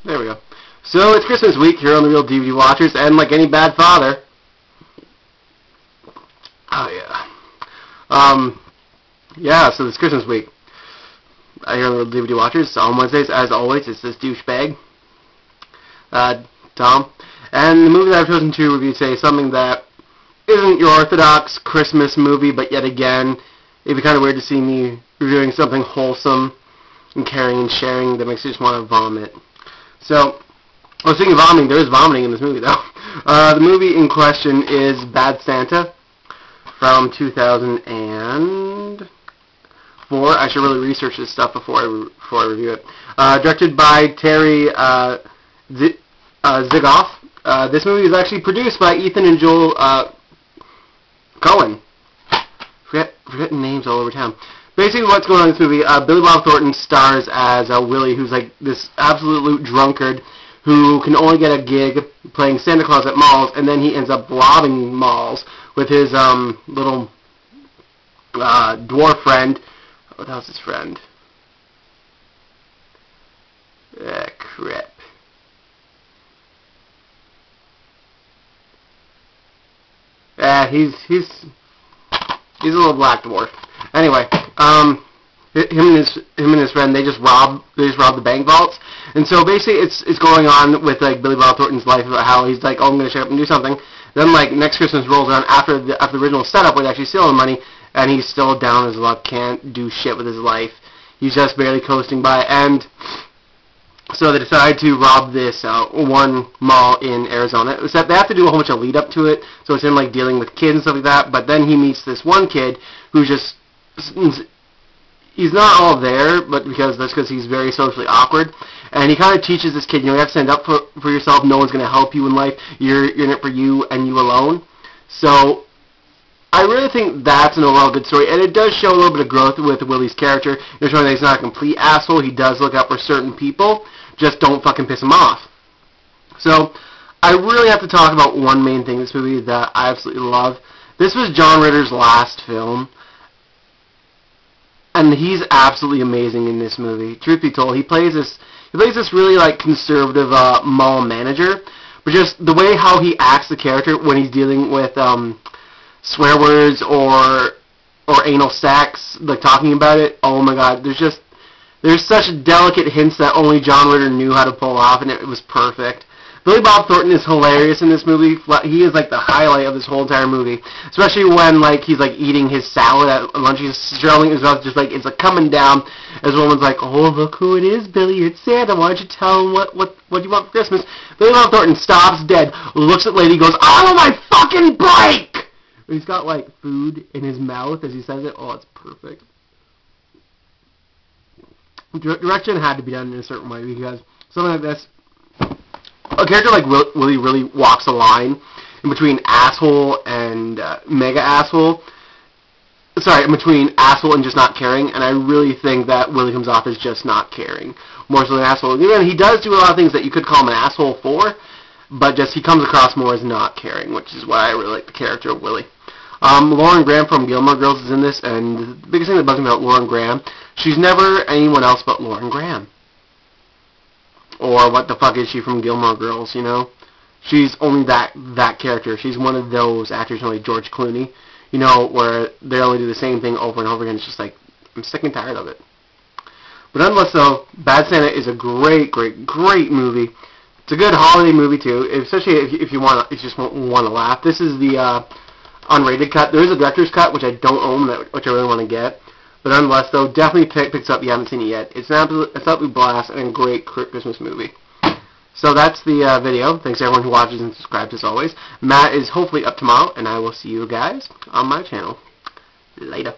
There we go. So it's Christmas week here on the Real DVD Watchers, and like any bad father, so it's Christmas week here on the Real DVD Watchers. On Wednesdays, as always, it's this douchebag, Tom, and the movie that I've chosen to review today is something that isn't your orthodox Christmas movie, but yet again, it'd be kind of weird to see me reviewing something wholesome and caring and sharing that makes you just want to vomit. So, speaking of vomiting, there is vomiting in this movie, though. The movie in question is Bad Santa from 2004. I should really research this stuff before I review it. Directed by Terry Zigoff. This movie is actually produced by Ethan and Joel Cohen. Forgetting names all over town. Basically, what's going on in this movie, Billy Bob Thornton stars as Willie, who's like this absolute drunkard who can only get a gig playing Santa Claus at malls, and then he ends up robbing malls with his little dwarf friend. What else is his friend? Crap. He's a little black dwarf. Anyway, him and his friend, they just rob the bank vaults. And so basically it's going on with like Billy Bob Thornton's life about how he's like, oh, I'm gonna show up and do something. Then like next Christmas rolls around after the original setup where they actually steal the money, and he's still down on his luck, can't do shit with his life. He's just barely coasting by, and so they decide to rob this one mall in Arizona. Except they have to do a whole bunch of lead up to it, so it's him like dealing with kids and stuff like that. But then he meets this one kid who's just, he's not all there, but because he's very socially awkward, and he kind of teaches this kid, you have to stand up for yourself. No one's going to help you in life. You're in it for you and you alone. So I really think that's an overall good story, and it does show a little bit of growth with Willie's character. They're showing that he's not a complete asshole. He does look out for certain people. Just don't fucking piss him off. So I really have to talk about one main thing in this movie that I absolutely love. This was John Ritter's last film, and he's absolutely amazing in this movie. Truth be told, he plays this really like conservative mall manager, but just the way how he acts the character when he's dealing with swear words or anal sex, like talking about it. Oh my God, there's such delicate hints that only John Ritter knew how to pull off, and it was perfect. Billy Bob Thornton is hilarious in this movie. He is like the highlight of this whole entire movie, especially when like he's like eating his salad at lunch. He's swirling his mouth, just like it's like coming down. As the woman's like, "Oh, look who it is, Billy! It's Santa. Why don't you tell him what you want for Christmas?" Billy Bob Thornton stops dead, looks at lady, goes, "I'm on my fucking break!" And he's got like food in his mouth as he says it. Oh, it's perfect. Direction had to be done in a certain way because something like this, a character like Willie really walks a line in between asshole and mega asshole. Sorry, in between asshole and just not caring, and I really think that Willie comes off as just not caring, more so than an asshole. Again, he does do a lot of things that you could call him an asshole for, but just he comes across more as not caring, which is why I really like the character of Willie. Lauren Graham from Gilmore Girls is in this, and the biggest thing that bugs me about Lauren Graham, she's never anyone else but Lauren Graham. Or what the fuck is she from Gilmore Girls, you know? She's only that character. She's one of those actors like George Clooney, you know, where they only do the same thing over and over again. It's just like, I'm sick and tired of it. But nonetheless, though, Bad Santa is a great, great, great movie. It's a good holiday movie, too, especially if you just want to laugh. This is the unrated cut. There is a director's cut, which I don't own, which I really want to get. But nonetheless, though, definitely picks up if you haven't seen it yet. It's an absolute blast and a great Christmas movie. So that's the video. Thanks to everyone who watches and subscribes as always. Matt is hopefully up tomorrow, and I will see you guys on my channel. Later.